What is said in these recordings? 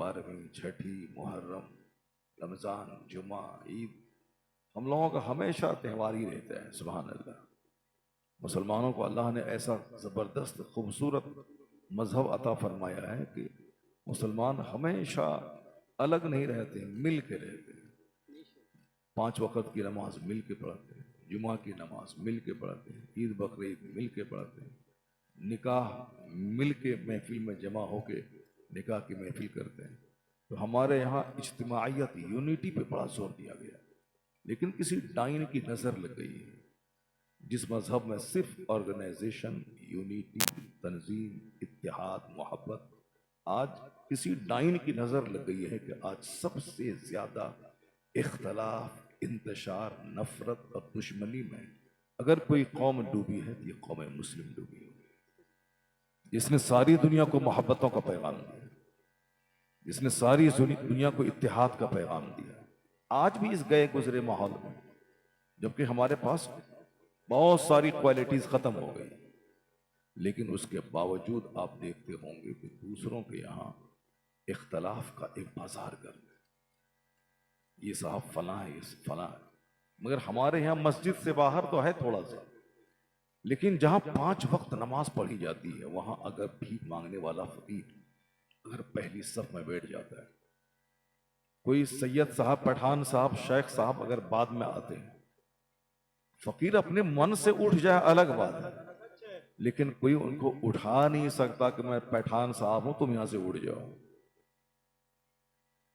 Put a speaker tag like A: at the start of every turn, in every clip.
A: 12वीं, छठी, मुहर्रम, रमज़ान, जुमा, ईद, हम लोगों का हमेशा त्यौहार ही रहता है। सुभान अल्लाह। मुसलमानों को अल्लाह ने ऐसा ज़बरदस्त खूबसूरत मजहब अता फरमाया है कि मुसलमान हमेशा अलग नहीं रहते, मिल के रहते हैं। 5 वक़्त की नमाज मिल के पढ़ते हैं, जुमा की नमाज मिल के पढ़ते हैं, ईद बकरीद मिल के पढ़ते हैं, निकाह मिल के महफिल में जमा होके निकाह की महफिल करते हैं। तो हमारे यहाँ इज्तिमाइयत, यूनिटी पे बड़ा जोर दिया गया। लेकिन किसी डाइन की नज़र लग गई है। जिस मजहब में सिर्फ ऑर्गेनाइजेशन, यूनिटी, तंजीम, इत्तेहाद, मोहब्बत, आज किसी डाइन की नज़र लग गई है कि आज सबसे ज़्यादा इख्तलाफ, इंतशार, नफरत और दुश्मनी में अगर कोई कौम डूबी है तो ये कौम मुस्लिम डूबी है, जिसने सारी दुनिया को मोहब्बतों का पैगाम दिया, जिसने सारी दुनिया को इत्तेहाद का पैगाम दिया। आज भी इस गए गुजरे माहौल में, जबकि हमारे पास बहुत सारी क्वालिटीज खत्म हो गई, लेकिन उसके बावजूद आप देखते होंगे कि दूसरों के यहाँ इख्तलाफ का एक बाजार कर, ये साहब फला है, ये फला है। मगर हमारे यहाँ मस्जिद से बाहर तो है थोड़ा सा, लेकिन जहाँ 5 वक्त नमाज पढ़ी जाती है वहां अगर भीख मांगने वाला फकीर अगर पहली सफ में बैठ जाता है, कोई सैयद साहब, पठान साहब, शेख साहब अगर बाद में आते हैं, फकीर अपने मन से उठ जाए अलग बात है, लेकिन कोई उनको उठा नहीं सकता कि मैं पठान साहब हूं, तुम यहां से उठ जाओ।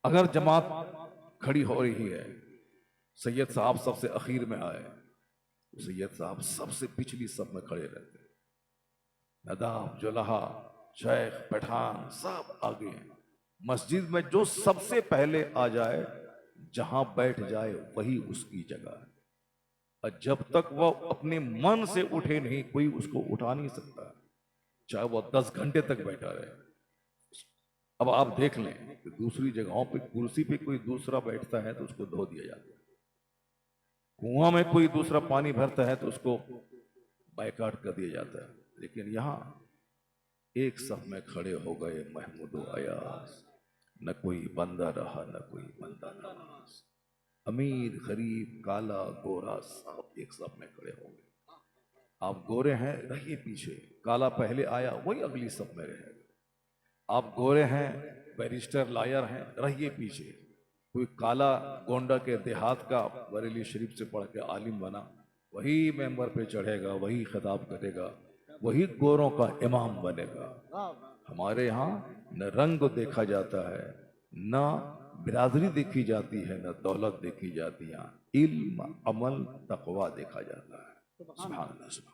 A: अगर जमात खड़ी हो रही है, सैयद साहब सबसे आखिर में आए, तो सैयद साहब सबसे पिछली सब में खड़े रहते हैं। नदाब, जुलहा, शेख, पठान सब आगे हैं। मस्जिद में जो सबसे पहले आ जाए, जहां बैठ जाए वही उसकी जगह है, और जब तक वह अपने मन से उठे नहीं, कोई उसको उठा नहीं सकता, चाहे वह 10 घंटे तक बैठा रहे। अब आप देख लें कि दूसरी जगहों पे कुर्सी पे कोई दूसरा बैठता है तो उसको धो दिया जाता है, कुआं में कोई दूसरा पानी भरता है तो उसको बायकाट कर दिया जाता है, लेकिन यहाँ एक सफ में खड़े हो गए महमूद अयाज, न कोई बंदा रहा न कोई बंदा नमाज, अमीर गरीब काला गोरा सब एक सफ में खड़े हो गए। आप गोरे हैं, रहिए पीछे, काला पहले आया वही अगली सफ में रहेगा। आप गोरे हैं, बैरिस्टर लायर हैं, रहिए पीछे। कोई काला गोंडा के देहात का बरेली शरीफ से पढ़ के आलिम बना, वही मेंबर पे चढ़ेगा, वही खिताब करेगा, वही गोरों का इमाम बनेगा। हमारे यहाँ न रंग देखा जाता है, न बिरादरी देखी जाती है, न दौलत देखी जाती है, इल्म, अमल, तकवा देखा जाता है। सुभान अल्लाह।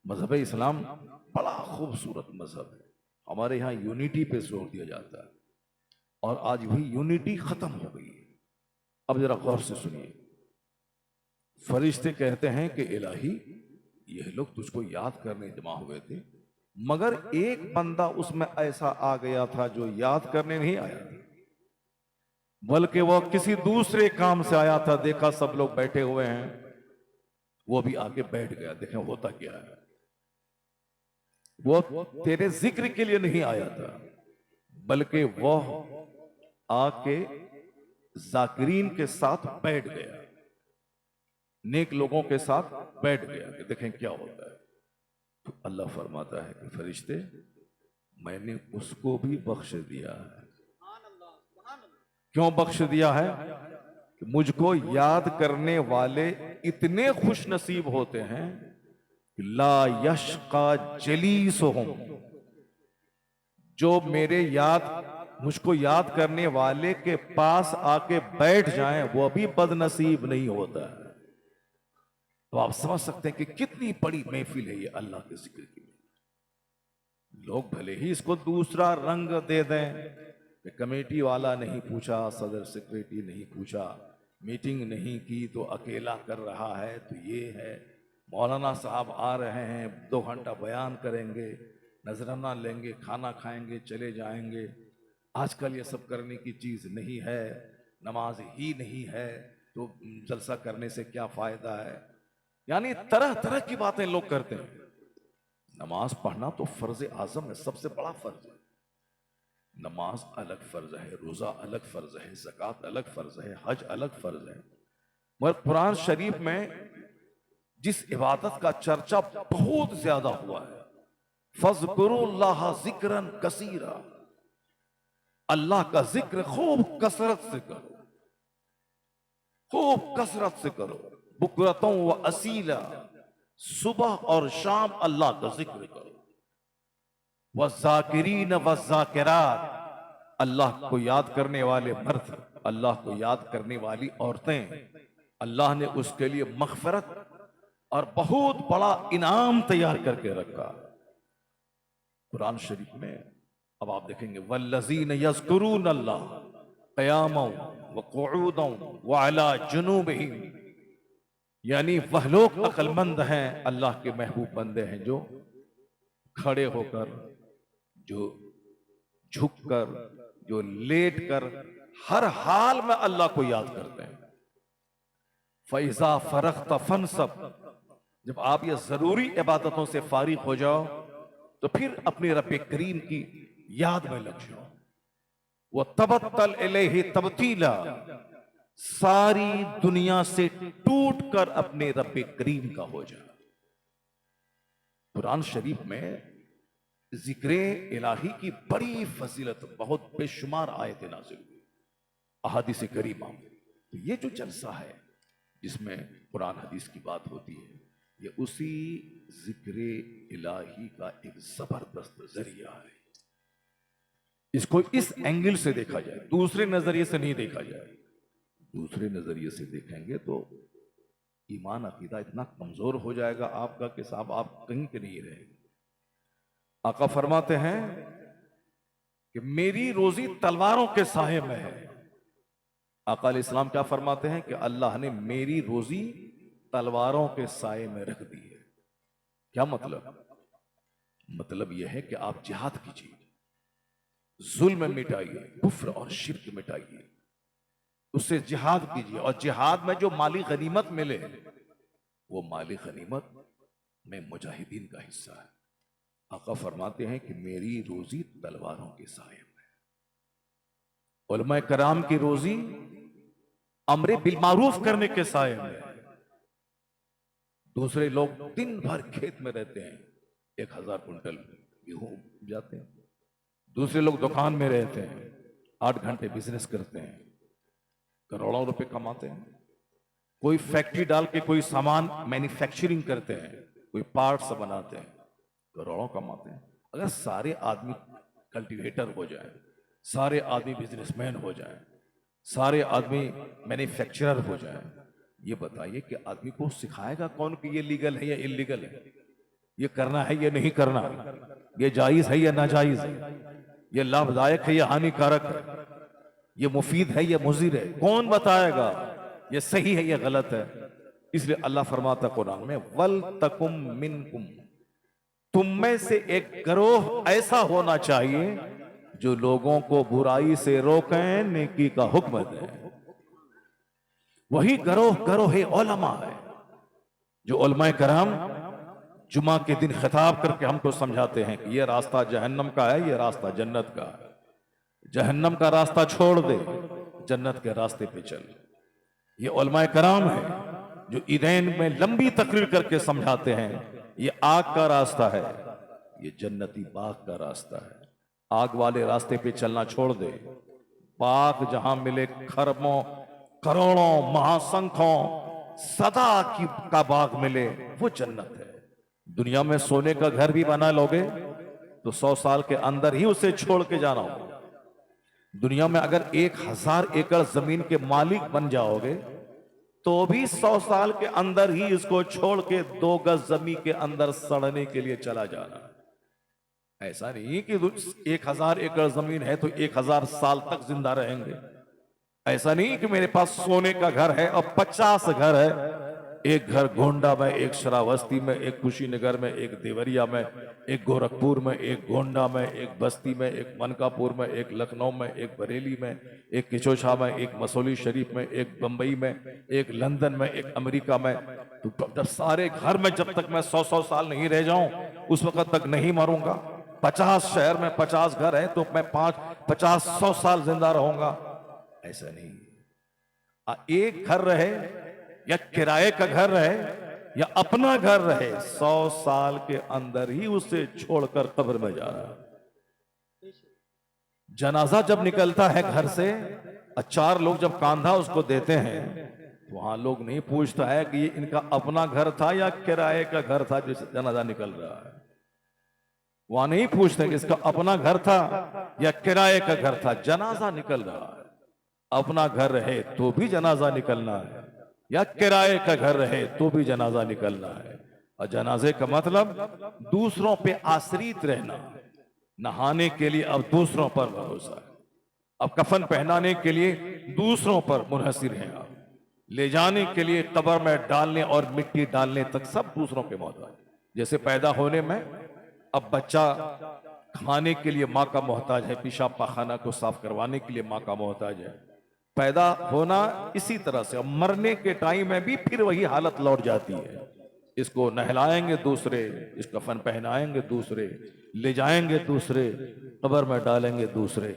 A: मजहब इस्लाम बड़ा खूबसूरत मजहब है। हमारे यहाँ यूनिटी पे जोर दिया जाता है, और आज भी यूनिटी खत्म हो गई है। अब जरा गौर से सुनिए, फरिश्ते कहते हैं कि इलाही, ये लोग तुझको याद करने जमा हुए थे, मगर एक बंदा उसमें ऐसा आ गया था जो याद करने नहीं आया था, बल्कि वह किसी दूसरे काम से आया था। देखा सब लोग बैठे हुए हैं, वो भी आके बैठ गया। देखें होता क्या है, वो तेरे जिक्र के लिए नहीं आया था, बल्कि वह आके जाकिरीन के साथ बैठ गया, नेक लोगों के साथ बैठ गया कि देखें क्या होता है। तो अल्लाह फरमाता है कि फरिश्ते, मैंने उसको भी बख्श दिया है। क्यों बख्श दिया है? कि मुझको याद करने वाले इतने खुश नसीब होते हैं कि ला यशका जलीसुहुम, जो मेरे मुझको याद करने वाले के पास आके बैठ जाएं वो भी बदनसीब नहीं होता है। तो आप समझ सकते हैं कि कितनी बड़ी महफिल है ये अल्लाह के जिक्र की। लोग भले ही इसको दूसरा रंग दे दें कि कमेटी वाला नहीं पूछा, सदर सेक्रेटरी नहीं पूछा, मीटिंग नहीं की तो अकेला कर रहा है, तो ये है, मौलाना साहब आ रहे हैं 2 घंटा बयान करेंगे, नजराना लेंगे, खाना खाएंगे, चले जाएंगे। आजकल ये सब करने की चीज नहीं है, नमाज ही नहीं है तो जलसा करने से क्या फायदा है। यानी तरह तरह की बातें लोग करते हैं। नमाज पढ़ना तो फर्ज आजम है, सबसे बड़ा फर्ज है। नमाज अलग फर्ज है, रोजा अलग फर्ज है, ज़कात अलग फर्ज है, हज अलग फर्ज है। मगर कुरान शरीफ में जिस इबादत का चर्चा बहुत ज्यादा हुआ है, फज़कुरुल्लाह ज़िक्रन कसीरा, अल्लाह का जिक्र खूब कसरत से करो, खूब कसरत से करो। बुकरतों व असीला, सुबह और शाम अल्लाह का जिक्र करो। वज़ाकिरीन वज़ाकिरात, अल्लाह को याद करने वाले मर्द, अल्लाह को याद करने वाली औरतें, अल्लाह ने उसके लिए मग़फ़िरत और बहुत बड़ा इनाम तैयार करके रखा कुरान शरीफ में। अब आप देखेंगे वल्लज़ीन यज़्कुरून अल्लाह क़ियामन व क़ुऊदन व अला जुनूबिहिम, यानी वह लोग अक्लमंद हैं, अल्लाह के महबूब बंदे हैं जो खड़े होकर, जो झुककर, जो लेट कर, हर हाल में अल्लाह को याद करते हैं। फ़इज़ा फ़रग़्त फ़ंसब, जब आप ये जरूरी इबादतों से फारिग हो जाओ तो फिर अपने रब करीम की याद में लग जाओ। वो तबत्तल इलैहि तबतीला, सारी दुनिया से टूट कर अपने रब करीम का हो जा। कुरान शरीफ में जिक्रे इलाही की बड़ी फजीलत, बहुत बेशुमार आयतें नाज़िल हुई अहादीस करीमा में। तो ये जो जलसा है जिसमें कुरान हदीस की बात होती है, ये उसी जिक्रे इलाही का एक जबरदस्त जरिया है। इसको इस एंगल से देखा जाए, दूसरे नजरिए से नहीं देखा जाए। दूसरे नजरिए से देखेंगे तो ईमान अकीदा इतना कमजोर हो जाएगा आपका कि साहब आप कहीं के नहीं रहेंगे। आका फरमाते हैं कि मेरी रोजी तलवारों के साये में है। आका अलैहिस्सलाम क्या फरमाते हैं कि अल्लाह ने मेरी रोजी तलवारों के साये में रख दी है। क्या मतलब? मतलब यह है कि आप जिहाद कीजिए, जुल्म मिटाइए, कुफ्र और शिर्क मिटाइए, उससे जिहाद कीजिए। और जिहाद में जो माली गनीमत मिले वो माली गनीमत में मुजाहिदीन का हिस्सा है। आका फरमाते हैं कि मेरी रोजी तलवारों के साये में। उलमा कराम की रोजी अमरे बिल मारूफ करने के साये में। दूसरे लोग दिन भर खेत में रहते हैं, 1000 कुंटल गेहूं जाते हैं। दूसरे लोग दुकान में रहते हैं, 8 घंटे बिजनेस करते हैं, करोड़ों रुपए कमाते हैं। कोई फैक्ट्री डाल के कोई सामान मैन्युफैक्चरिंग करते हैं, कोई पार्ट्स बनाते हैं, करोड़ों कमाते हैं। अगर सारे आदमी कल्टीवेटर हो जाए, सारे आदमी बिजनेसमैन हो जाए, सारे आदमी मैन्युफैक्चरर हो जाए, ये बताइए कि आदमी को सिखाएगा कौन कि ये लीगल है या इलीगल है, ये करना है या नहीं करना, ये जायज है या नाजायज है, ये लाभदायक है या हानिकारक है, ये मुफीद है या मुज़िर है, कौन बताएगा ये सही है या गलत है? इसलिए अल्लाह फरमाता कुरान में, वल तकुम मिनकुम, तुम में से एक गिरोह ऐसा होना चाहिए जो लोगों को बुराई से रोकें, नेकी का हुक्म दें। वही गिरोह उलमा है जो उलमा कराम जुमा के दिन खिताब करके हमको समझाते हैं कि ये रास्ता जहन्नम का है, ये रास्ता जन्नत का है। जहन्नम का रास्ता छोड़ दे, जन्नत के रास्ते पे चल। ये उलमा कराम है जो ईदैन में लंबी तकरीर करके समझाते हैं, ये आग का रास्ता है, ये जन्नती बाग का रास्ता है। आग वाले रास्ते पे चलना छोड़ दे, बाग जहां मिले खरबों, करोड़ों, महासंखों, सदा की का बाग मिले, वो जन्नत है। दुनिया में सोने का घर भी बना लोगे तो 100 साल के अंदर ही उसे छोड़ के जाना होगा। दुनिया में अगर 1000 एकड़ जमीन के मालिक बन जाओगे तो भी 100 साल के अंदर ही इसको छोड़ के 2 गज जमीन के अंदर सड़ने के लिए चला जाना। ऐसा नहीं कि 1000 एकड़ जमीन है तो 1000 साल तक जिंदा रहेंगे। ऐसा नहीं कि मेरे पास सोने का घर है और 50 घर है, एक घर गोंडा में, एक श्रावस्ती में, एक कुशीनगर में, एक देवरिया में, एक गोरखपुर में, एक गोंडा में, एक बस्ती में, एक मनकापुर में, एक लखनऊ में, एक बरेली में, एक किचोछा में, एक मसौली शरीफ में, एक बंबई में, एक लंदन में, एक अमेरिका में। तो जब सारे घर में जब तक मैं 100 साल नहीं रह जाऊं उस वक्त तक नहीं मरूंगा। 50 शहर में 50 घर हैं तो मैं 50-100 साल जिंदा रहूंगा, ऐसा नहीं। एक घर रहे या किराए का घर रहे या अपना घर रहे, 100 साल के अंदर ही उसे छोड़कर कब्र में जा रहा है। जनाजा जब निकलता है घर से, 4 लोग जब कांधा उसको देते हैं, वहां लोग नहीं पूछता है कि ये इनका अपना घर था या किराए का घर था जिससे जनाजा निकल रहा है। वहां नहीं पूछते कि इसका अपना घर था या किराए का घर था, जनाजा निकल रहा है। अपना घर रहे तो भी जनाजा निकलना है, या किराए का घर रहे तो भी जनाजा निकलना है। और जनाजे का मतलब दूसरों पे आश्रित रहना। नहाने के लिए अब दूसरों पर भरोसा है, अब कफन पहनाने के लिए दूसरों पर मुनहसिर है, आप ले जाने के लिए कब्र में डालने और मिट्टी डालने तक सब दूसरों के मोहताज। जैसे पैदा होने में अब बच्चा खाने के लिए माँ का मोहताज है, पेशाब पाखाना को साफ करवाने के लिए माँ का मोहताज है, पैदा होना इसी तरह से। अब मरने के टाइम में भी फिर वही हालत लौट जाती है। इसको नहलाएंगे दूसरे, इस कफन पहनाएंगे दूसरे, ले जाएंगे दूसरे, कब्र में डालेंगे दूसरे,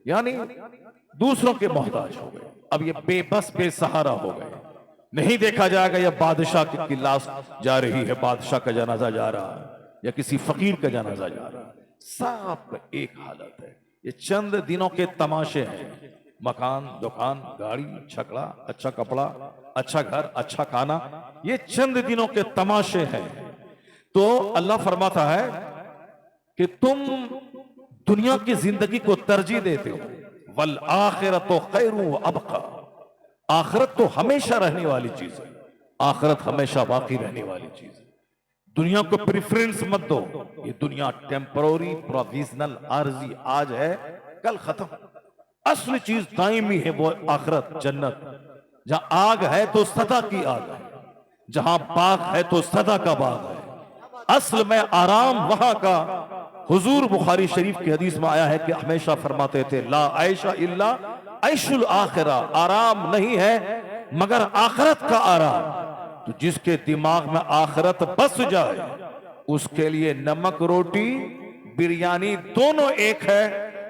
A: यानी दूसरों के मोहताज हो गए। अब ये बेबस बेसहारा हो गए। नहीं देखा जाएगा ये बादशाह की लाश जा रही है, बादशाह का जनाजा जा रहा है, या किसी फकीर का जनाजा जा रहा है, सब एक हालत है। ये चंद दिनों के तमाशे हैं। मकान, दुकान, गाड़ी, छकड़ा, अच्छा कपड़ा, अच्छा घर, अच्छा खाना, ये चंद दिनों के तमाशे हैं। तो अल्लाह फरमाता है कि तुम दुनिया की जिंदगी को तरजीह देते हो, वल आखिरतो खैरु व अबका, आखिरत तो हमेशा रहने वाली चीज है, आखिरत हमेशा बाकी रहने वाली चीज है। दुनिया को प्रेफरेंस मत दो। ये दुनिया टेम्पररी, प्रोविजनल, आर्जी, आज है कल खत्म। असली चीज दायमी है, वो आखिरत, जन्नत। जहां आग है तो सदा की आग है, जहां बाग है तो सदा का बाग है। असल में आराम वहां का। हुजूर बुखारी शरीफ की हदीस में आया है कि हमेशा फरमाते थे, ला ऐशा इल्ला ऐशुल आखिरा, आराम नहीं है मगर आखिरत का आराम। तो जिसके दिमाग में आखिरत बस जाए उसके लिए नमक रोटी, बिरयानी दोनों एक है,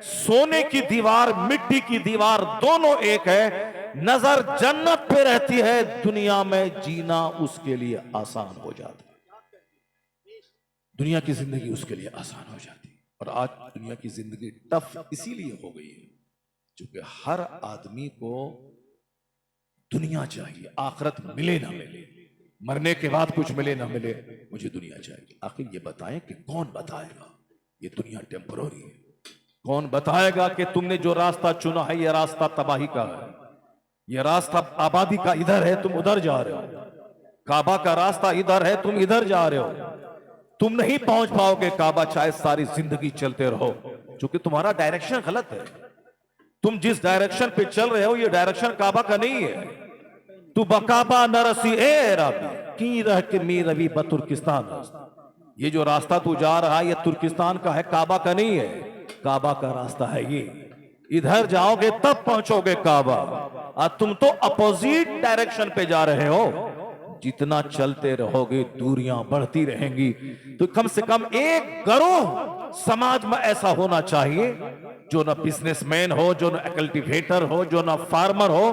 A: सोने की दीवार, मिट्टी की दीवार दोनों एक है। नजर जन्नत पे रहती है, दुनिया में जीना उसके लिए आसान हो जाता है, दुनिया की जिंदगी उसके लिए आसान हो जाती है। और आज दुनिया की जिंदगी टफ इसीलिए हो गई है क्योंकि हर आदमी को दुनिया चाहिए, आखिरत मिले ना मिले, मरने के बाद कुछ मिले ना मिले, मुझे दुनिया चाहिए। आखिर ये बताएं कि कौन बताएगा ये दुनिया टेम्पररी है? कौन बताएगा कि तुमने जो रास्ता चुना है ये रास्ता तबाही का है, ये रास्ता आबादी का इधर है, तुम उधर जा रहे हो, काबा का रास्ता इधर है, तुम इधर जा रहे हो, तुम नहीं पहुंच पाओगे काबा चाहे सारी जिंदगी चलते रहो, क्योंकि तुम्हारा डायरेक्शन गलत है। तुम जिस डायरेक्शन पे चल रहे हो ये डायरेक्शन काबा का नहीं है। तू बकाबा नरसी ए रबी की रह के मी रवि बतुर्किस्तान, ये जो रास्ता तू जा रहा है ये तुर्किस्तान का है, काबा का नहीं है। काबा का रास्ता है ये, इधर जाओगे तब पहुंचोगे काबा, और तुम तो अपोजिट डायरेक्शन पे जा रहे हो। जितना चलते रहोगे दूरियां बढ़ती रहेंगी। तो कम से कम एक गिरोह समाज में ऐसा होना चाहिए जो ना बिजनेसमैन हो, जो ना कल्टीवेटर हो, जो ना फार्मर हो,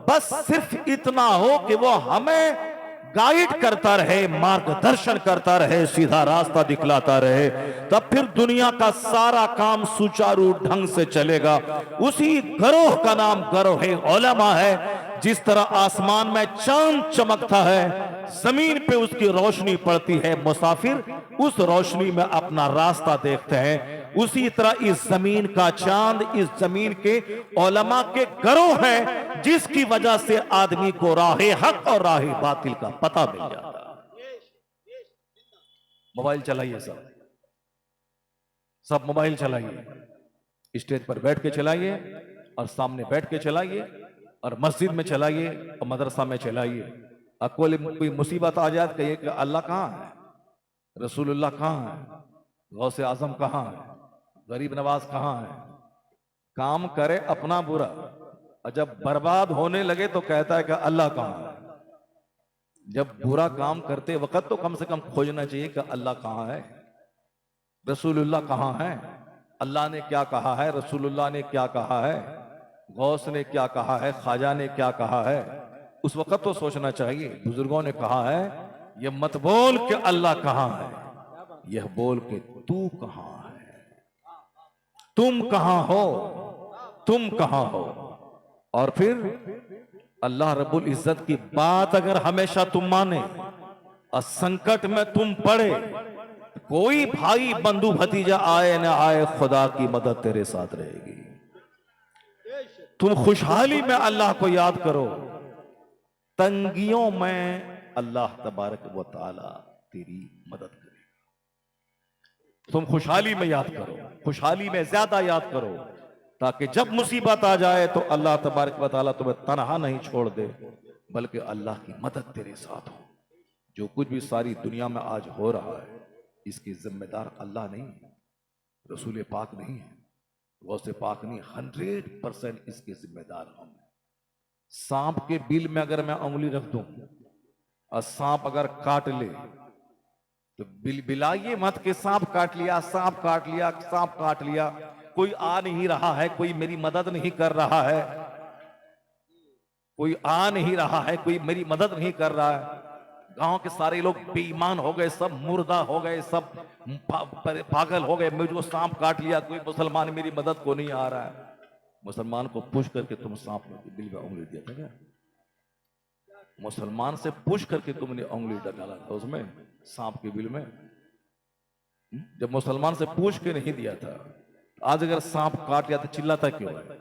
A: बस सिर्फ इतना हो कि वो हमें गाइड करता रहे, मार्गदर्शन करता रहे, सीधा रास्ता दिखलाता रहे, तब फिर दुनिया का सारा काम सुचारू ढंग से चलेगा। उसी गिरोह का नाम गिरोह उलमा है। जिस तरह आसमान में चांद चमकता है, जमीन पे उसकी रोशनी पड़ती है, मुसाफिर उस रोशनी में अपना रास्ता देखते हैं, उसी तरह इस जमीन का चांद, इस जमीन के उलमा के गिरोह है, जिसकी वजह से आदमी को राहे हक और राहे बातिल का पता मिल जाता है। मोबाइल चलाइए, सब मोबाइल चलाइए, स्टेज पर बैठ के चलाइए और सामने बैठ के चलाइए और मस्जिद में चलाइए और मदरसा में चलाइए। कोई मुसीबत आ जाए कहिए कि अल्लाह कहाँ है, रसूलुल्लाह कहाँ है, गौसे आजम कहाँ है, गरीब नवाज कहाँ है। काम करे अपना बुरा और जब बर्बाद होने लगे तो कहता है कि अल्लाह कहाँ है। जब बुरा काम करते वक्त तो कम से कम खोजना चाहिए कि अल्लाह कहाँ है। रसूलुल्लाह कहाँ है, अल्लाह ने क्या कहा है, रसूलुल्लाह ने क्या कहा है, गौस ने क्या कहा है, ख्वाजा ने क्या कहा है। उस वक्त तो सोचना चाहिए। बुजुर्गों ने कहा है, ये मत बोल कि अल्लाह कहाँ है, यह बोल के तू कहाँ है, तुम कहाँ हो, तुम कहाँ हो। और फिर अल्लाह रब्बुल इज्जत की बात अगर हमेशा तुम माने और संकट में तुम पड़े, कोई भाई बंधु भतीजा आए ना आए, खुदा की मदद तेरे साथ रहेगी। तुम खुशहाली में अल्लाह को याद करो, तंगियों में अल्लाह तबारक व तआला तेरी मदद करेगा। तुम खुशहाली में याद करो, खुशहाली में ज्यादा याद करो, ताकि जब मुसीबत आ जाए तो अल्लाह तबारक व तआला तुम्हें तनहा नहीं छोड़ दे, बल्कि अल्लाह की मदद तेरे साथ हो। जो कुछ भी सारी दुनिया में आज हो रहा है, इसकी जिम्मेदार अल्लाह नहीं है, रसूल पाक नहीं है, गौसे पाक नहीं। 100% इसके जिम्मेदार हम हैं। सांप के बिल में अगर मैं उंगली रख दूं और सांप अगर काट ले तो बिलाइए मत कि सांप काट लिया, सांप काट लिया, सांप काट लिया। कोई आ नहीं रहा है, कोई मेरी मदद नहीं कर रहा है, कोई आ नहीं रहा है, कोई मेरी मदद नहीं कर रहा है। गांव के सारे लोग बेईमान हो गए, सब मुर्दा हो गए, सब पागल हो गए, मुझको सांप काट लिया, कोई मुसलमान मेरी मदद को नहीं आ रहा है। मुसलमान को पुश करके तुम सांप के बिल में उंगली दिया था क्या? मुसलमान से पुश करके तुमने उंगली डाला था उसमें, सांप के बिल में? जब मुसलमान से पूछ के नहीं दिया था, आज अगर सांप काट लिया तो चिल्लाता क्यों है?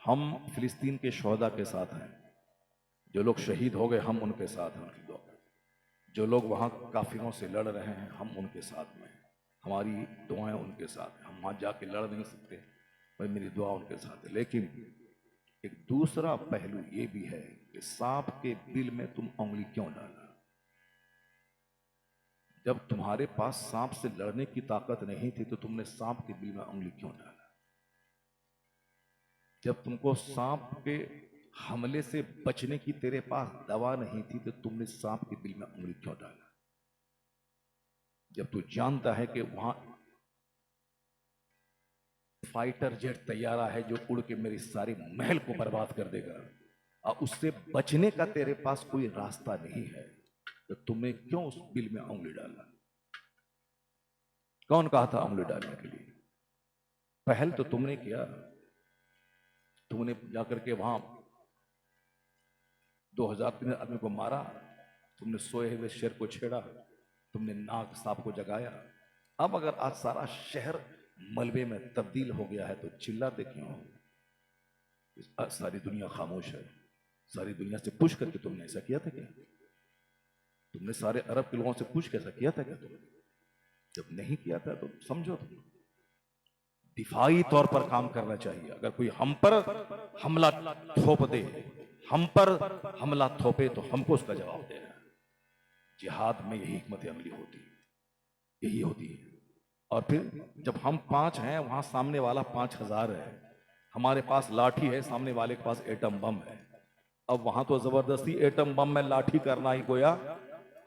A: हम फिलिस्तीन के शोहदा के साथ हैं, जो लोग शहीद हो गए हम उनके साथ हैं, जो लोग वहां काफिरों से लड़ रहे हैं हम उनके साथ में, हमारी दुआएं उनके साथ हैं। हम वहां जाके लड़ नहीं सकते, भाई मेरी दुआ उनके साथ है। लेकिन एक दूसरा पहलू ये भी है कि सांप के बिल में तुम उंगली क्यों डाला? जब तुम्हारे पास सांप से लड़ने की ताकत नहीं थी तो तुमने सांप के बिल में उंगली क्यों डाला? जब तुमको सांप के हमले से बचने की तेरे पास दवा नहीं थी तो तुमने सांप के बिल में उंगली क्यों डाला? जब तू जानता है कि वहां फाइटर जेट तैयारा है जो उड़ के मेरे सारे महल को बर्बाद कर देगा और उससे बचने का तेरे पास कोई रास्ता नहीं है, तो तुमने क्यों उस बिल में उंगली डाला? कौन कहा था उंगली डालने के लिए? पहल तो तुमने किया। तुमने जाकर के वहां 2003 आदमी को मारा, तुमने सोए हुए शेर को छेड़ा, तुमने नाग सांप को जगाया। अब अगर आज सारा शहर मलबे में तब्दील हो गया है तो चिल्लाते क्यों? सारी दुनिया खामोश है। सारी दुनिया से पूछ करके तुमने ऐसा किया था क्या? तुमने सारे अरब के लोगों से पूछ कैसा किया था क्या तुमने? जब नहीं किया था तो समझो तुम दिफाई तौर पर काम करना चाहिए। अगर कोई हम पर हमला थोप दे, हम पर हमला थोपे तो हमको उसका जवाब देना। जिहाद में यही हिकमत अमली होती है, यही होती है। और फिर जब हम 5 हैं, वहां सामने वाला 5000 है, हमारे पास लाठी है, सामने वाले के पास एटम बम है। अब वहां तो जबरदस्ती एटम बम में लाठी करना ही गोया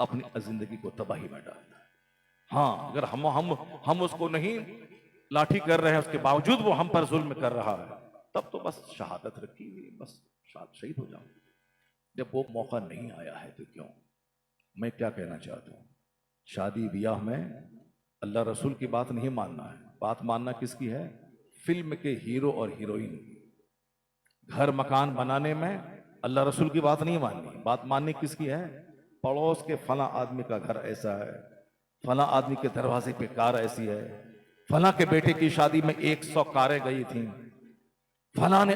A: अपनी जिंदगी को तबाही में डालना। हाँ, अगर हम उसको नहीं लाठी कर रहे हैं, उसके बावजूद वो हम पर जुल्म कर रहा है, तब तो बस शहादत रखी हुई, बस शहीद हो जाऊं। जब वो मौका नहीं आया है तो क्यों? मैं क्या कहना चाहता हूं, शादी ब्याह में अल्लाह रसूल की बात नहीं मानना है। बात मानना किसकी है? फिल्म के हीरो और हीरोइन की। घर मकान बनाने में अल्लाह रसूल की बात नहीं माननी। बात माननी किसकी है? पड़ोस के फला आदमी का घर ऐसा है, फला आदमी के दरवाजे पे कार ऐसी है, फला के बेटे की शादी में 100 कारें गई थी, फला ने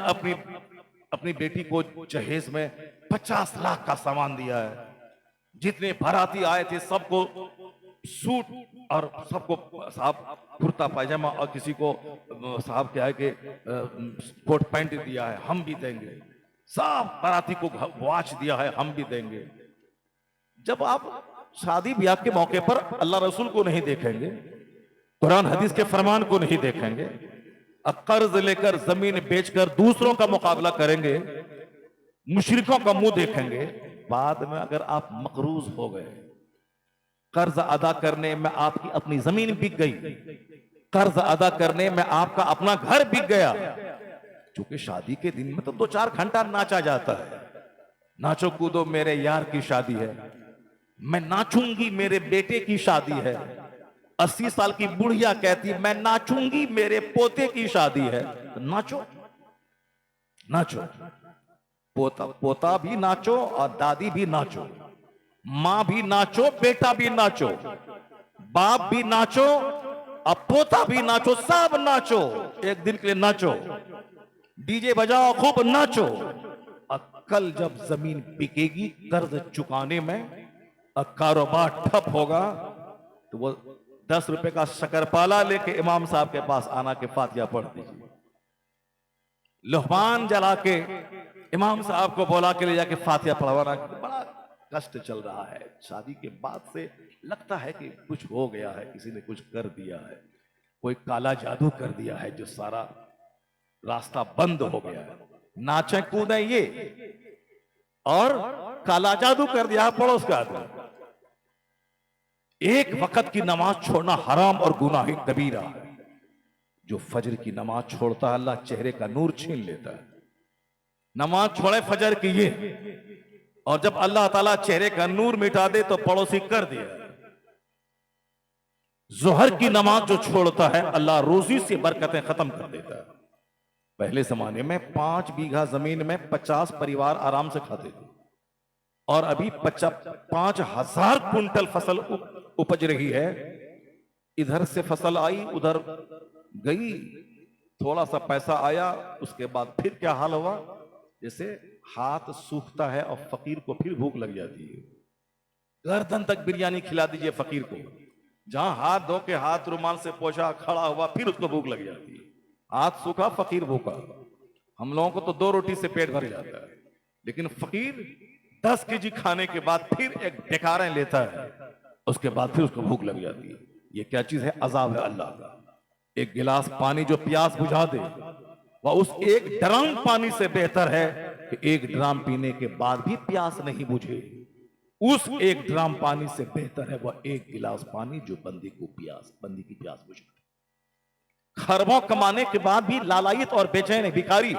A: अपनी बेटी को जहेज में 50 लाख का सामान दिया है, जितने बाराती आए थे सबको सूट और सबको साहब कुर्ता पायजामा और किसी को साहब क्या है कि कोट पैंट दिया है, हम भी देंगे। सब बाराती को वॉच दिया है, हम भी देंगे। जब आप शादी ब्याह के मौके पर अल्लाह रसूल को नहीं देखेंगे, कुरान हदीस के फरमान को नहीं देखेंगे, कर्ज लेकर जमीन बेचकर दूसरों का मुकाबला करेंगे, मुशरिकों का मुंह देखेंगे, बाद में अगर आप मकरूज हो गए कर्ज अदा करने में आपकी अपनी जमीन बिक गई, कर्ज अदा करने में आपका अपना घर बिक गया। क्योंकि शादी के दिन में तो 2-4 घंटा नाचा जाता है। नाचो कूदो मेरे यार की शादी है, मैं नाचूंगी मेरे बेटे की शादी है। 80 साल की बुढ़िया कहती मैं नाचूंगी मेरे पोते की शादी है। तो नाचो, नाचो, पोता पोता भी नाचो और दादी भी नाचो, मां भी नाचो, बेटा भी नाचो, बाप भी नाचो, अब पोता भी नाचो, सब नाचो, एक दिन के लिए नाचो, डीजे बजाओ, खूब नाचो। और कल जब जमीन बिकेगी कर्ज चुकाने में और कारोबार ठप होगा तो वो 10 रुपए का शकरपाला लेके इमाम साहब के पास आना के फातिहा पढ़ दीजिए। लोहबान जला के इमाम साहब को बोला के ले जाके फातिहा पढ़वाना। बड़ा कष्ट चल रहा है, शादी के बाद से लगता है कि कुछ हो गया है, किसी ने कुछ कर दिया है, कोई काला जादू कर दिया है जो सारा रास्ता बंद हो गया है। नाचे कूदे ये और काला जादू कर दिया पड़ोस का आदमी। एक वक्त की नमाज छोड़ना हराम और गुनाह कबीरा है। जो फजर की नमाज छोड़ता है अल्लाह चेहरे का नूर छीन लेता है। नमाज छोड़े फजर की ये, और जब अल्लाह ताला चेहरे का नूर मिटा दे तो पड़ोसी कर दिया। जोहर की नमाज जो छोड़ता है अल्लाह रोजी से बरकतें खत्म कर देता है। पहले जमाने में 5 बीघा जमीन में 50 परिवार आराम से खाते थे, और अभी 5,000 कुंटल फसल उपज रही है। इधर से फसल आई उधर गई, थोड़ा सा पैसा आया, उसके बाद फिर क्या हाल हुआ, जैसे हाथ सूखता है और फकीर को फिर भूख लग जाती है। गर्दन तक बिरयानी खिला दीजिए फकीर को, जहां हाथ धो के हाथ रुमाल से पोछा खड़ा हुआ फिर उसको भूख लग जाती है। हाथ सूखा फकीर भूखा। हम लोगों को तो 2 रोटी से पेट भर जाता है, लेकिन फकीर 10 केजी खाने के बाद फिर एक डेकारें लेता है, उसके बाद फिर उसको भूख लग जाती है। ये क्या चीज है? अजाब है अल्लाह का। एक गिलास पानी जो प्यास बुझा दे वह उस एक ड्राम पानी से बेहतर है कि एक ड्राम पीने के बाद भी प्यास नहीं बुझे। उस एक ड्राम पानी से बेहतर है वह एक गिलास पानी जो बंदी की प्यास बुझा। खरबों कमाने के बाद भी लालायत और बेचैन भिखारी,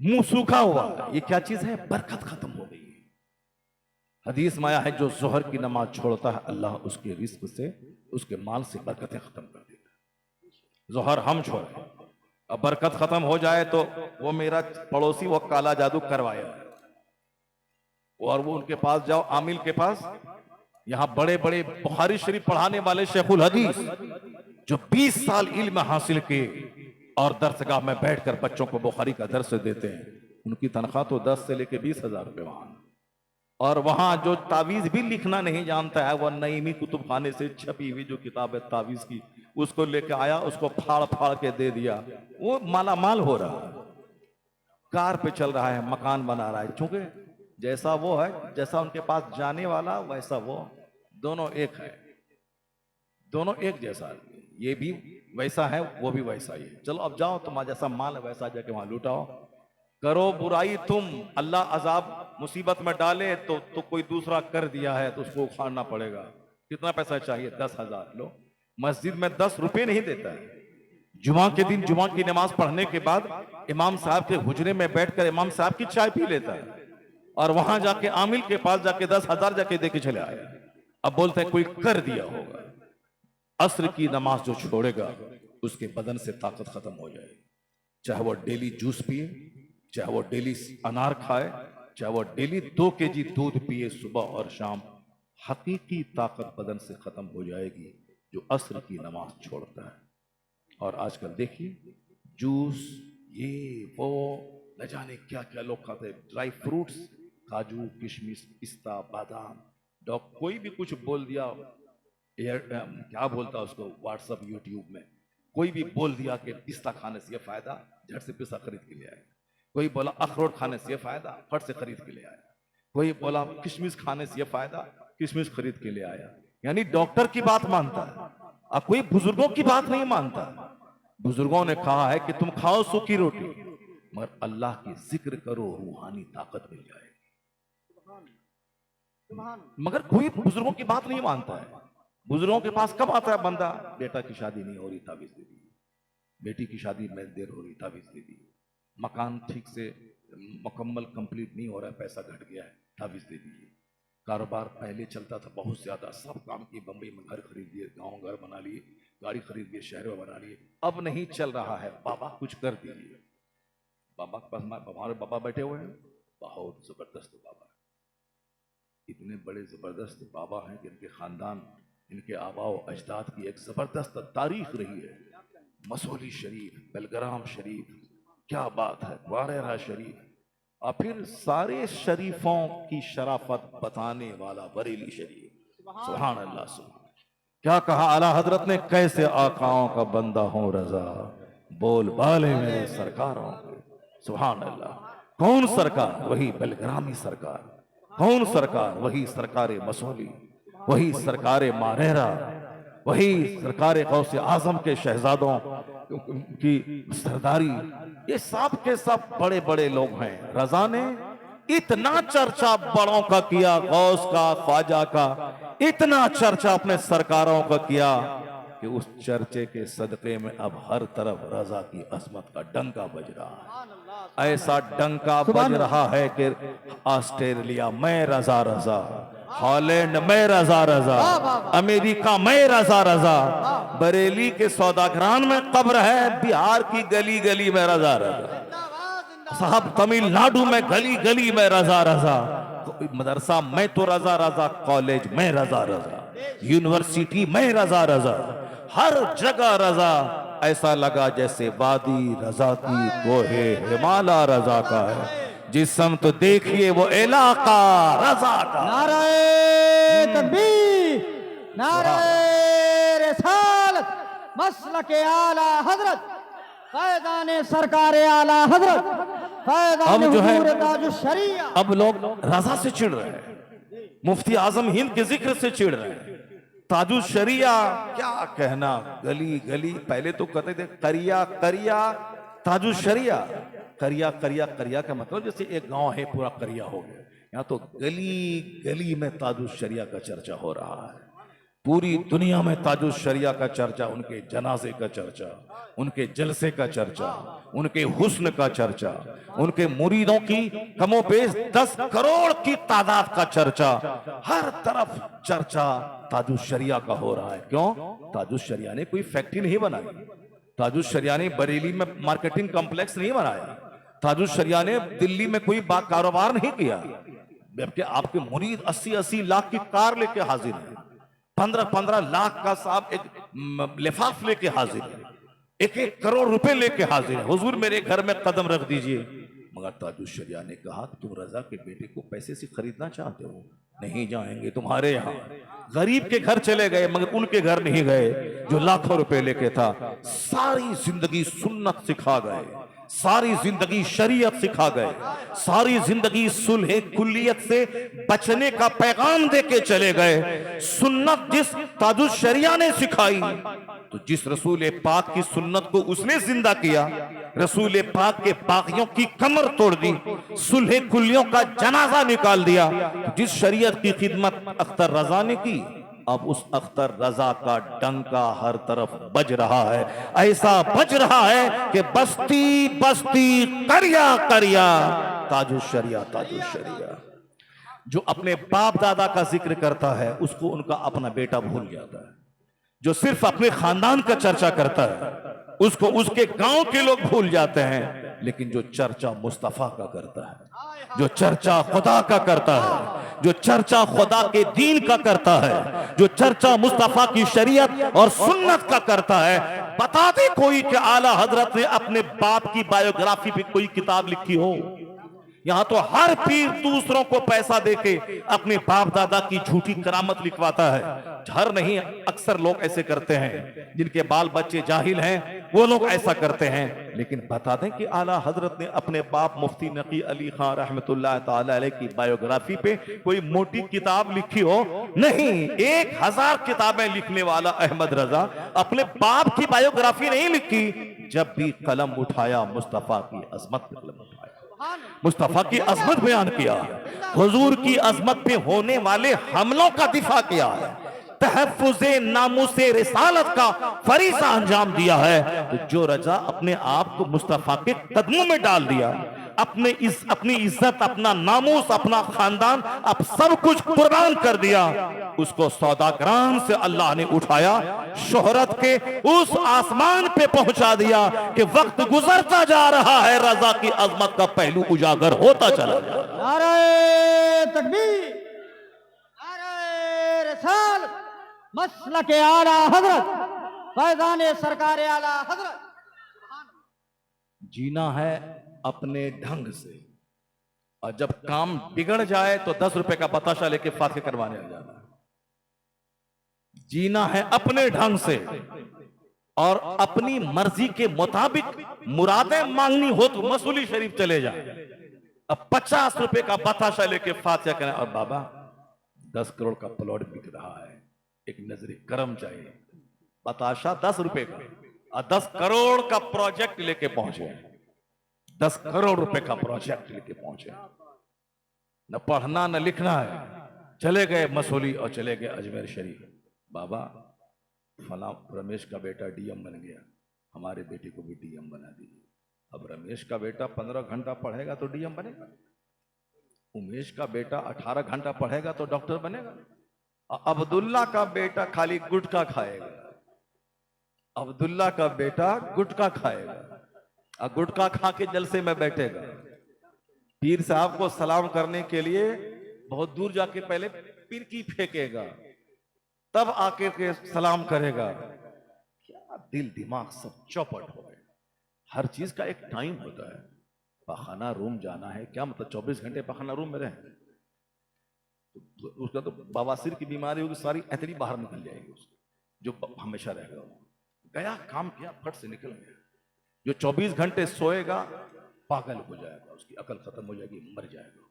A: मुंह सूखा हुआ। ये क्या चीज है? बरकत खत्म हो गई। हदीस में आया है जो जोहर की नमाज छोड़ता है अल्लाह उसके रिस्क से, उसके माल से बरकतें खत्म कर देता है। जोहर हम छोड़े, अब बरकत खत्म हो जाए तो वो मेरा पड़ोसी वो काला जादू करवाया है, और वो उनके पास जाओ, आमिल के पास। यहां बड़े बड़े बुखारी शरीफ पढ़ाने वाले शेखुल हदीस जो 20 साल इल्म हासिल किए और दरसगाह में बैठकर बच्चों को बुखारी का दर्स देते हैं, उनकी तनख्वाह तो 10 से लेकर 20,000 रुपए वहां। और वहां जो तावीज भी लिखना नहीं जानता है, वह नईमी कुतुब खाने से छपी हुई जो किताब है तावीज की, उसको लेके आया, उसको फाड़ फाड़ के दे दिया। वो माला माल हो रहा है, कार पे चल रहा है, मकान बना रहा है। क्योंकि जैसा वो है, जैसा उनके पास जाने वाला वैसा वो, दोनों एक है, दोनों एक जैसा। ये भी वैसा है, वो भी वैसा ही है। चलो अब जाओ, तुम्हारा जैसा माल है वैसा जाके वहां लुटाओ। करो बुराई तुम, अल्लाह अजाब मुसीबत में डाले तो कोई दूसरा कर दिया है तो उसको उखाड़ना पड़ेगा। कितना पैसा चाहिए? 10,000। लो, मस्जिद में 10 रुपए नहीं देता है। जुमा के दिन जुमा की नमाज पढ़ने के बाद इमाम साहब के हुजरे में बैठकर इमाम साहब की चाय पी लेता है, और वहां जाके आमिल के पास जाके 10,000 जाके देके चले आया। अब बोलते हैं कोई कर दिया होगा। अस्र की नमाज जो छोड़ेगा उसके बदन से ताकत खत्म हो जाएगी। चाहे वो डेली जूस पिए, चाहे वो डेली अनार खाए, चाहे वो डेली 2 केजी दूध पिए सुबह और शाम, हकीकी ताकत बदन से खत्म हो जाएगी जो अस्र की नमाज छोड़ता है। और आजकल देखिए जूस, ये वो, न जाने क्या क्या लोग खाते हैं, ड्राई फ्रूट्स, काजू, किशमिश, पिस्ता, बादाम। कोई भी कुछ बोल दिया, क्या बोलता उसको, व्हाट्सएप यूट्यूब में कोई भी बोल दिया कि पिस्ता खाने से ये फायदा, झट से पिस्ता खरीद के ले आए। कोई बोला अखरोट खाने से ये फायदा, फट से खरीद के ले आया। कोई बोला किशमिश खाने से ये फायदा, किशमिश खरीद के ले आया। यानी डॉक्टर की बात मानता है, अब कोई बुजुर्गों की बात नहीं मानता। बुजुर्गों ने कहा है कि तुम खाओ सूखी रोटी, मगर अल्लाह की जिक्र करो, रूहानी ताकत मिल जाएगी। मगर कोई बुजुर्गों की बात नहीं मानता है। बुजुर्गों के पास कब आता है बंदा, बेटा की शादी नहीं हो रही ताबीज दे दी, बेटी की शादी में देर हो रही ताबीज दे दी, मकान ठीक से मुकम्मल कंप्लीट नहीं हो रहा है, पैसा घट गया है, ताबीज दे दीजिए। कारोबार पहले चलता था बहुत ज्यादा, सब काम किए, बम्बई में घर खरीद लिए, गांव घर बना लिए, गाड़ी खरीद लिए, शहर में बना लिए, अब नहीं चल रहा है, बाबा कुछ कर दीजिए। बाबा के पास हमारे बाबा बैठे हुए हैं, बहुत जबरदस्त बाबा है, इतने बड़े जबरदस्त बाबा हैं कि इनके खानदान, इनके आबाओ अजदाद की एक जबरदस्त तारीख रही है। मसौली शरीफ, बेलग्राम शरीफ, क्या बात है, ग्वारेरा शरीफ, और फिर सारे शरीफों की शराफत बताने वाला बरेली शरीफ। सुभान अल्लाह। सुभान, क्या कहा आला हजरत ने, कैसे आकाओं का बंदा हूं रजा, बोल बाले मेरे सरकारों। सुभान अल्लाह। कौन सरकार? वही बेलग्रामी सरकार। कौन सरकार? वही सरकारे मसौली, वही सरकारे मारेरा, वही सरकारे गौसे आजम के शहजादों की सरदारी। ये सब के सब बड़े बड़े लोग हैं। रजा ने इतना चर्चा बड़ों का किया, गौस का, ख्वाजा का, इतना चर्चा अपने सरकारों का किया कि उस चर्चे के सदके में अब हर तरफ रजा की अजमत का डंका बज रहा है। ऐसा डंका बज रहा है कि ऑस्ट्रेलिया में रजा रजा, हॉलैंड में रजा रजा, अमेरिका में रजा रजा, बरेली के सौदागरान में कब्र है, बिहार की गली गली में रजा रजा, साहब तमिलनाडु में गली गली में रजा रजा, मदरसा में तो रजा रजा, कॉलेज में रजा रजा, यूनिवर्सिटी में रजा रजा, हर जगह रजा। ऐसा लगा जैसे वादी रजा की कोहे हिमालय रजा का है, जिस समत तो देखिए वो इलाका रजा का।
B: नारे तकबीर, नारे रिसालत, मसलके आला हजरत, फैज़ाने सरकारे आला हजरत, फैज़ाने हुजूर ताजुश शरिया।
A: अब लोग रजा से चिढ़ रहे हैं, मुफ्ती आजम हिंद के जिक्र से चिढ़ रहे हैं, ताजुश शरिया क्या कहना, गली गली, पहले तो कहते थे करिया करिया ताजुश शरिया, करिया करिया, करिया का मतलब जैसे एक गांव है पूरा करिया हो गया, यहाँ तो गली गली में ताजुश शरिया का चर्चा हो रहा है। पूरी दुनिया में ताजुश शरिया का चर्चा, उनके जनाजे का चर्चा, उनके जलसे का चर्चा, उनके हुस्न का चर्चा, उनके मुरीदों की कमोबेश 10 करोड़ की तादाद का चर्चा, हर तरफ चर्चा ताजुश शरिया का हो रहा है। क्यों? ताजुश शरिया ने कोई फैक्ट्री नहीं बनाई, ताजुश शरिया ने बरेली में मार्केटिंग कॉम्प्लेक्स नहीं बनाया, ताजुश शरिया ने दिल्ली में कोई कारोबार नहीं किया, जबकि आपके मुरीद 80-80 लाख की कार लेके हाजिर है, 15-15 लाख का साहब एक लिफाफ लेके हाजिर है, 1-1 करोड़ रुपए लेके हाजिर है, हुजूर मेरे घर में कदम रख दीजिए। मगर ताजुश शरिया ने कहा तुम रजा के बेटे को पैसे से खरीदना चाहते हो, नहीं जाएंगे तुम्हारे यहाँ। गरीब के घर चले गए मगर उनके घर नहीं गए जो लाखों रुपए लेके था। सारी जिंदगी सुन्नत सिखा गए, सारी जिंदगी शरीयत सिखा गए, सारी जिंदगी सुलह कुल्लियत से बचने का पैगाम देके चले गए। सुन्नत जिस ताजुश शरिया ने सिखाई, तो जिस रसूल पाक की सुन्नत को उसने जिंदा किया, रसूल पाक के बागियों की कमर तोड़ दी, सुलह कुल्लियों का जनाजा निकाल दिया, तो जिस शरीयत की खिदमत अख्तर रजा ने की, अब उस अख्तर रजा का डंका हर तरफ बज रहा है। ऐसा बज रहा है कि बस्ती बस्ती करिया करिया ताजुश शरिया ताजुश शरिया। जो अपने बाप दादा का जिक्र करता है उसको उनका अपना बेटा भूल जाता है, जो सिर्फ अपने खानदान का चर्चा करता है उसको उसके गांव के लोग भूल जाते हैं। लेकिन जो चर्चा मुस्तफा का करता है, जो चर्चा खुदा का करता है, जो चर्चा खुदा के दीन का करता है, जो चर्चा मुस्तफा की शरीयत और सुन्नत का करता है, बता दे कोई कि आला हजरत ने अपने बाप की बायोग्राफी पे कोई किताब लिखी हो। यहां तो हर पीर दूसरों को पैसा देके अपने बाप दादा की झूठी करामत लिखवाता है। हर नहीं, अक्सर लोग ऐसे करते हैं, जिनके बाल बच्चे जाहिल हैं वो लोग ऐसा करते हैं। लेकिन बता दें कि आला हजरत ने अपने बाप मुफ्ती नकी अली खान रहमतुल्लाह ताला अलैह की बायोग्राफी पे कोई मोटी किताब लिखी हो? नहीं। 1000 किताबें लिखने वाला अहमद रजा अपने बाप की बायोग्राफी नहीं लिखी। जब भी कलम उठाया मुस्तफा की अजमत पे कलम उठाया।
C: मुस्तफा की अजमत बयान किया, हुजूर की अजमत पे होने वाले हमलों का दिफा किया है, तहफ़्फ़ुज़े नामूसे रिसालत का फरीज़ा अंजाम दिया है। तो जो रजा अपने आप को मुस्तफा के कदमों में डाल दिया, अपनी इज्जत, अपना नामूस, अपना खानदान, अब सब कुछ कुर्बान कर दिया, उसको सौदागरान से अल्लाह ने उठाया, शोहरत के उस आसमान पे पहुंचा दिया कि वक्त गुजरता जा रहा है, रजा की अजमत का पहलू उजागर होता चला जा रहा है।
B: नारे तकबीर, नारे रिसालत, मसलके आला हजरत, फैज़ाने सरकारे आला हजरत।
C: जीना है अपने ढंग से, और जब काम बिगड़ जाए तो 10 रुपए का बताशा लेके फातिहा करवाने लग जाना है। जीना है अपने ढंग से, और अपनी मर्जी के मुताबिक मुरादें मांगनी हो तो मसूली शरीफ चले जाए। अब 50 रुपए का बताशा लेके फातिहा करें, और बाबा 10 करोड़ का प्लॉट बिक रहा है, एक नजरे करम चाहिए। बताशा 10 रुपए का, और 10 करोड़ का प्रोजेक्ट लेके पहुंचे, 10 करोड़ रुपए का प्रोजेक्ट लेके पहुंचे। न पढ़ना न लिखना है, चले गए मसूली और चले गए अजमेर शरीफ। बाबा फला रमेश का बेटा डीएम बन गया, हमारे बेटे को भी डीएम बना दीजिए। अब रमेश का बेटा 15 घंटा पढ़ेगा तो डीएम बनेगा, उमेश का बेटा 18 घंटा पढ़ेगा तो डॉक्टर बनेगा, और अब्दुल्ला का बेटा खाली गुटखा खाएगा। अब्दुल्ला का बेटा गुटखा खाएगा और गुटखा खा के जलसे में बैठेगा। पीर साहब को सलाम करने के लिए बहुत दूर जाके पहले पिरकी फेंकेगा, तब आके के सलाम करेगा। क्या दिल दिमाग सब चौपट हो गए। हर चीज का एक टाइम होता है। पखाना रूम जाना है, क्या मतलब 24 घंटे पखाना रूम में रहे? तो उसका तो बवासीर की बीमारी होगी, सारी एतरी बाहर निकल जाएगी उसकी, जो हमेशा रहेगा। गया काम किया, फट से निकल गया। जो 24 घंटे सोएगा पागल हो जाएगा, उसकी अकल खत्म हो जाएगी, मर जाएगा।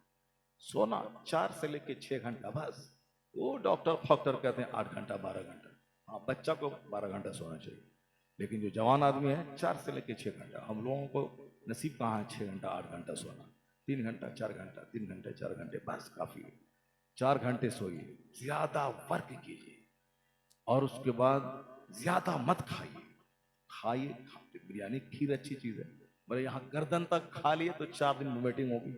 C: सोना 4 से लेके 6 घंटा बस। वो डॉक्टर फॉक्टर कहते हैं 8 घंटा 12 घंटा। हाँ, बच्चा को 12 घंटा सोना चाहिए, लेकिन जो जवान आदमी है 4 से लेके 6 घंटा। हम लोगों को नसीब कहाँ है 6 घंटा 8 घंटा सोना। 3 घंटा 4 घंटा, 3 घंटे 4 घंटे बस काफी है। 4 घंटे सोइए, ज्यादा वर्क कीजिए, और उसके बाद ज्यादा मत खाइए। खाइए, बिरयानी खीर अच्छी चीज है, मगर यहाँ गर्दन तक खा लिए तो 4 दिन वोमिटिंग होगी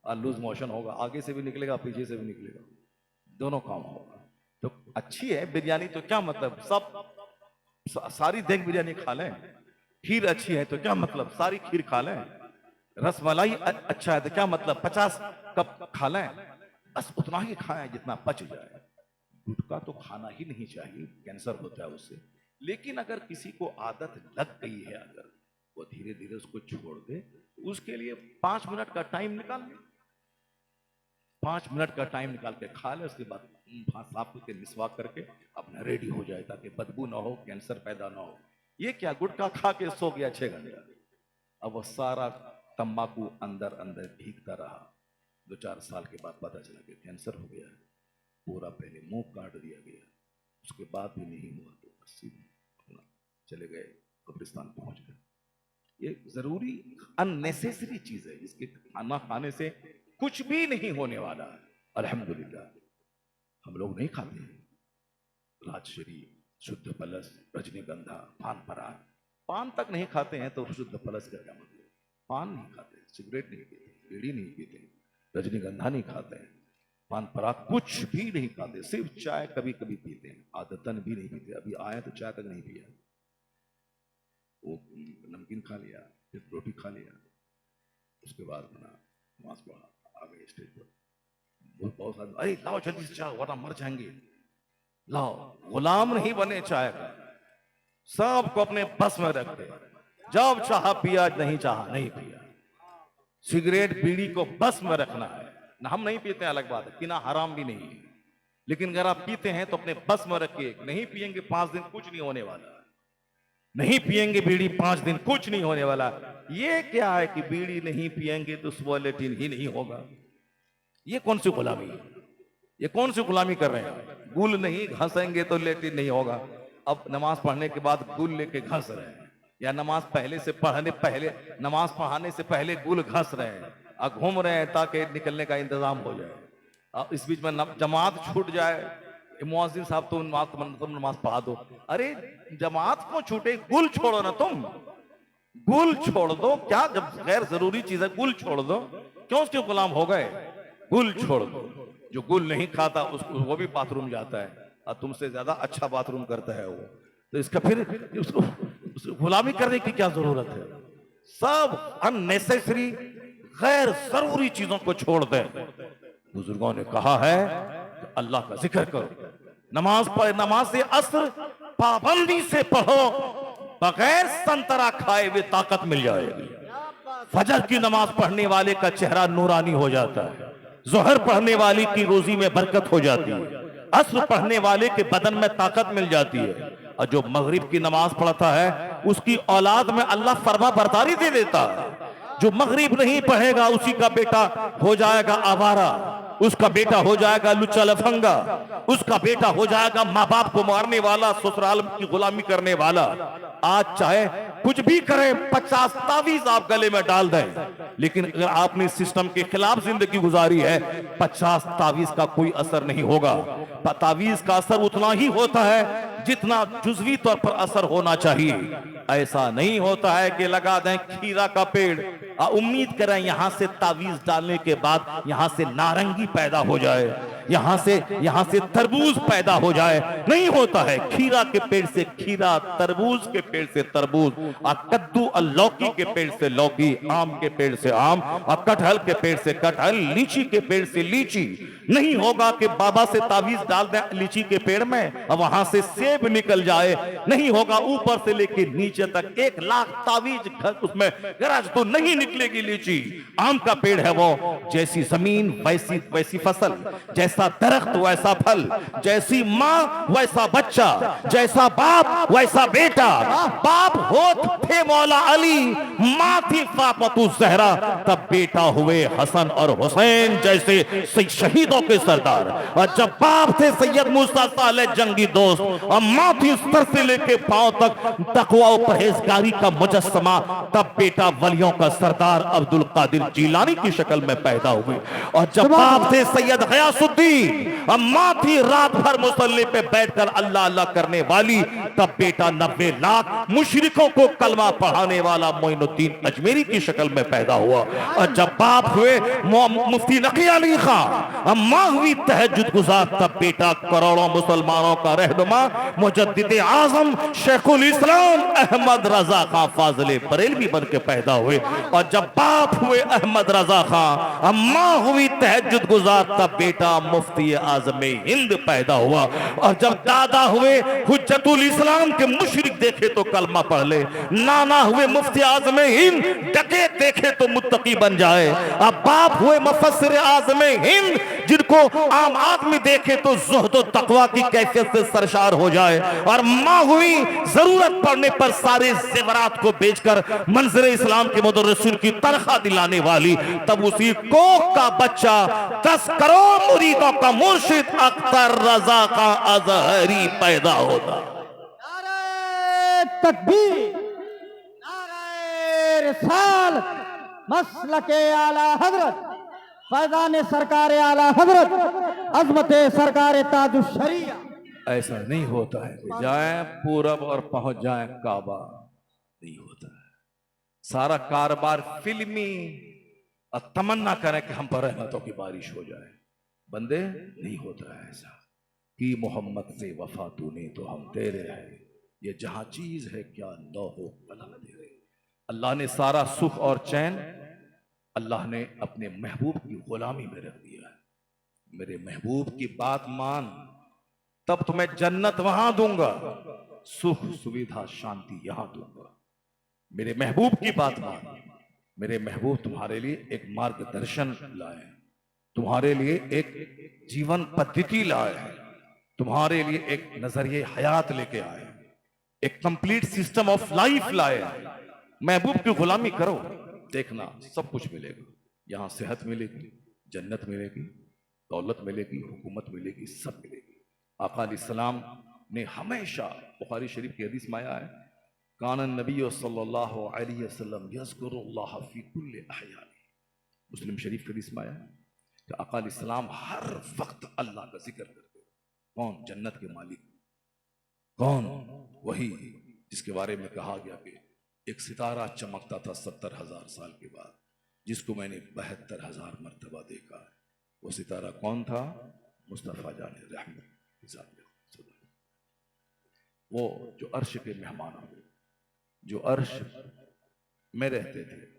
C: और लूज मोशन होगा, आगे से भी निकलेगा पीछे से भी निकलेगा, दोनों काम होगा। तो अच्छी है बिरयानी तो क्या मतलब सब सारी देख बिरयानी खा लें। खीर अच्छी है तो क्या मतलब सारी खीर खा लें। रसमलाई अच्छा है तो क्या मतलब 50 कप खा लें। बस उतना ही खाएं जितना पच जाए। गुटखा तो खाना ही नहीं चाहिए, कैंसर होता है उससे। लेकिन अगर किसी को आदत लग गई है, अगर वो धीरे धीरे उसको छोड़ दे, उसके लिए 5 मिनट का टाइम निकाल ले, 5 मिनट का टाइम निकाल के खा ले। उसके बाद साफ करके मिसवाक करके अपना रेडी हो जाए, ताकि बदबू ना हो, कैंसर पैदा ना हो। ये क्या, गुटखा खा के सो गया 6 घंटा, अब वो सारा तंबाकू अंदर अंदर भीगता रहा। 2-4 साल के बाद पता चला कि कैंसर हो गया, पूरा पहले मुंह काट दिया गया, उसके बाद भी नहीं हुआ तो बस अपना चले गए, कब्रिस्तान पहुंच गए। ये जरूरी अननेसेसरी चीज है, जिसके खाना खाने से कुछ भी नहीं होने वाला है। अल्हम्दुलिल्लाह हम लोग नहीं खाते हैं राजशरी, शुद्ध पलस, रजनीगंधा, पान पराग। पान तक नहीं खाते हैं तो शुद्ध पलस का क्या मतलब? पान नहीं खाते, सिगरेट नहीं पीते, बीड़ी नहीं पीते, रजनीगंधा नहीं खाते हैं, पान पराग कुछ भी नहीं खाते, सिर्फ चाय कभी कभी पीते हैं, आदतन भी नहीं पीते। अभी आए तो चाय तक नहीं पिया, वो नमकीन खा लिया, फिर रोटी खा लिया, उसके बाद अपना नमाज पढ़ा, आ गए स्टेज पर। बहुत सारे, अरे लाओ जल्दी से चाय वरना मर जाएंगे, लाओ। गुलाम नहीं बने चाय का, सबको अपने बस में रख दे। जब चाहा पिया, नहीं चाहा नहीं पिया। सिगरेट बीड़ी को बस में रखना है ना। हम नहीं पीते हैं अलग बात है, पीना हराम भी नहीं है, लेकिन अगर आप पीते हैं तो अपने बस में रखिए। नहीं पिएंगे 5 दिन कुछ नहीं होने वाला, नहीं पिएंगे बीड़ी 5 दिन कुछ नहीं होने वाला। ये क्या है कि बीड़ी नहीं पिएंगे तो सुबह लेटिन ही नहीं होगा? ये कौन सी गुलामी है? ये कौन सी गुलामी कर रहे हैं? गुल नहीं घसेंगे तो लेटिन नहीं होगा। अब नमाज पढ़ने के बाद गुल लेके घस रहे हैं, या नमाज पहले से पढ़ने पहले नमाज पढ़ाने से पहले गुल घस रहे हैं। घूम रहे हैं ताकि निकलने का इंतजाम हो जाए। अब इस बीच में जमात छूट जाए, मुअज्जिन साहब तुम नमाज पढ़ा दो। अरे जमात को छूटे, गुल छोड़ो ना तुम, गुल छोड़ दो। क्या जब गैर जरूरी चीज है गुल छोड़ दो, क्यों उसके गुलाम हो गए? गुल छोड़ दो। जो गुल नहीं खाता उसको वो भी बाथरूम जाता है और तुमसे ज्यादा अच्छा बाथरूम करता है वो, तो इसका फिर उसको गुलामी करने की क्या जरूरत है? सब अननेसेसरी गैर जरूरी चीजों को छोड़ दे। बुजुर्गों ने कहा है कि अल्लाह का जिक्र करो, नमाज पढ़, नमाज से असर पाबंदी से पढ़ो, बगैर संतरा खाए हुए ताकत मिल जाएगी। फजर की नमाज पढ़ने वाले का चेहरा नूरानी हो जाता है, जोहर पढ़ने वाली की रोजी में बरकत हो जाती है, असर पढ़ने वाले के बदन में ताकत मिल जाती है, और जो मगरिब की नमाज पढ़ता है उसकी औलाद में अल्लाह फरमा बरदारी दे देता है। जो मगरिब नहीं पढ़ेगा उसी का बेटा हो जाएगा आवारा, उसका बेटा हो जाएगा लुच्चा लफंगा, उसका बेटा हो जाएगा माँ बाप को मारने वाला, ससुराल की गुलामी करने वाला। आज चाहे कुछ भी करें, 50 तावीज आप गले में डाल दें, लेकिन अगर आपने सिस्टम के खिलाफ जिंदगी गुजारी है, 50 तावीज का कोई असर नहीं होगा। तावीज का असर उतना ही होता है जितना जुजवी तौर पर असर होना चाहिए। ऐसा नहीं होता है कि लगा दें खीरा का पेड़ और उम्मीद करें यहां से तावीज डालने के बाद यहां से नारंगी पैदा हो जाए, यहां से तरबूज पैदा हो जाए। नहीं होता है। खीरा के पेड़ से खीरा, तरबूज के पेड़ से तरबूज, और कद्दू और लौकी के पेड़ से लौकी, आम के पेड़ से आम, और कटहल के पेड़ से कटहल, लीची के पेड़ से लीची। नहीं होगा कि बाबा से तावीज डाल दें लीची के पेड़ में और वहां से सेब निकल जाए। नहीं होगा ऊपर से लेके नीचे तक 1 लाख तावीज उसमें गरज तो नहीं निकलेगी लीची। आम का पेड़ है वो, जैसी जमीन वैसी फसल, जैसा दरख्त वैसा फल, जैसी माँ वैसा बच्चा, जैसा बाप वैसा बेटा। बाप होत थे मौला अली, माँ थी फातिमा ज़हरा, तब बेटा हुए हसन और हुसैन जैसे शहीदों के सरदार। और जब बाप थे सैयद मूसा सालेह जंगी दोस्त, और माँ थी सर से लेके पांव तक तकवा और परहेजगारी का मुजस्समा, तब बेटा वलियों का सरदार अब्दुल कादिर जीलानी की शक्ल में पैदा हुए। और जब बाप थे सैयद गयासुद्दीन और माँ थी रात भर मुसल्ले पे बैठकर अल्लाह अल्लाह करने वाली, तब बेटा 90 लाख मुशरिकों को कलमा पढ़ाने वाला मोइनुद्दीन अजमेरी की शक्ल में पैदा हुआ। और जब बाप हुए मुफ्ती नकी अली खान, माँ हुई तहज्जुद गुजार, तब बेटा करोड़ों मुसलमानों का रहनुमा मुजद्दिद आजम शेखुल इस्लाम अहमद रजा खान फाजिले बरेलवी बन के पैदा हुए। और जब बाप हुए अहमद रजा खान, माँ हुई तहज्जुद गुजार, तब बेटा मुफ्ती आजम हिंद पैदा हुआ। और जब दादा हुए हुज्जतुल इस्लाम के मुशरिक देखे तो कलमा पढ़ ले, नाना हुए मुफ्ती आजम हिंद डके देखे तो मुत्तकी बन जाए। अब बाप हुए मुफस्सिर आजम हिंद, जिनको आम आदमी देखे तो ज़ुहद और तकवा की कैफियत से सरशार हो जाए। और माँ हुई जरूरत पड़ने पर सारे जेवरात को बेचकर मंजर इस्लाम के मुदर्रिसिन की तनख्वाह दिलाने वाली, तब उसी कोख का बच्चा 10 करोड़ मुरीदों का मुर्शिद अख्तर रजा का अजहरी पैदा होता।
B: नारे तकबीर, नारे रिसालत, मसलके आला हजरत फैजान सरकार आला हजरत अजमत सरकार ताजुश शरिया।
A: ऐसा नहीं होता है कि जाएं पूरब और पहुंच जाएं काबा, नहीं होता है। सारा कारोबार फिल्मी और तमन्ना करें कि हम पर रहमतों की बारिश हो जाए। बंदे, नहीं होता है ऐसा। कि मोहम्मद से वफा तूने तो हम तेरे हैं, ये जहां चीज है क्या लौहो कलम तेरे। अल्लाह ने सारा सुख और चैन अल्लाह ने अपने महबूब की गुलामी में रख दिया है। मेरे महबूब की बात मान, तब तुम्हें जन्नत वहां दूंगा, सुख सुविधा शांति यहां दूंगा। मेरे महबूब की बात मान। मेरे महबूब तुम्हारे लिए एक मार्गदर्शन लाए, तुम्हारे लिए एक जीवन पद्धति लाए हैं, तुम्हारे लिए एक नजरिए हयात लेके आए, एक कंप्लीट सिस्टम ऑफ लाइफ लाए। महबूब की गुलामी करो, देखना सब कुछ मिलेगा। यहां सेहत मिलेगी, जन्नत मिलेगी, दौलत मिलेगी, हुकूमत मिलेगी, सब मिलेगी। आका अलैहिस्सलाम ने हमेशा, बुखारी शरीफ की हदीस में आया है, कान नबी सल्लल्लाहु अलैहि वसल्लम यज़कुरुल्लाह फी कुल्लि अहयानी, मुस्लिम शरीफ के हदीस में आया कि अकाल इस्लाम हर वक्त अल्लाह का जिक्र करते। कौन? जन्नत के मालिक। कौन? वही जिसके बारे में कहा गया कि एक सितारा चमकता था 70,000 साल के बाद, जिसको मैंने 72,000 मर्तबा देखा। वो सितारा कौन था? मुस्तफ़ा जाने रहमत। वो जो अर्श के मेहमान हुए, जो अर्श में रहते थे,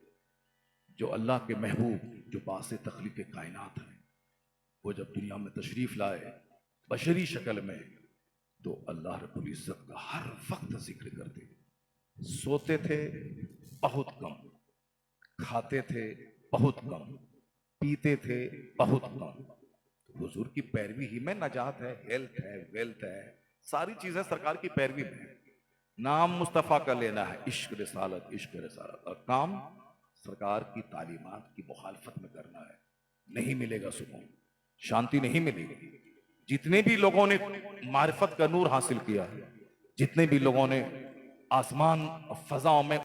A: जो अल्लाह के महबूब, जो बासे तख्लीक कायनात हैं, वो जब दुनिया में तशरीफ लाए बशरी शक्ल में, तो अल्लाह रब्बुल इज्जत का हर वक्त जिक्र करते थे। सोते थे बहुत कम, खाते थे बहुत कम, पीते थे बहुत कम। तो हुजूर की पैरवी ही में नजात है, हेल्थ है, वेल्थ है, सारी चीजें सरकार की पैरवी में है। नाम मुस्तफ़ा का लेना है, इश्क रिसालत, इश्क रिसालत, और काम सरकार की तालीमात की मुखालफत में करना है। नहीं मिलेगा सुकून, शांति नहीं मिलेगी। जितने भी लोगों ने मारिफत का नूर हासिल किया, जितने भी लोगों ने आसमान और फजाओं में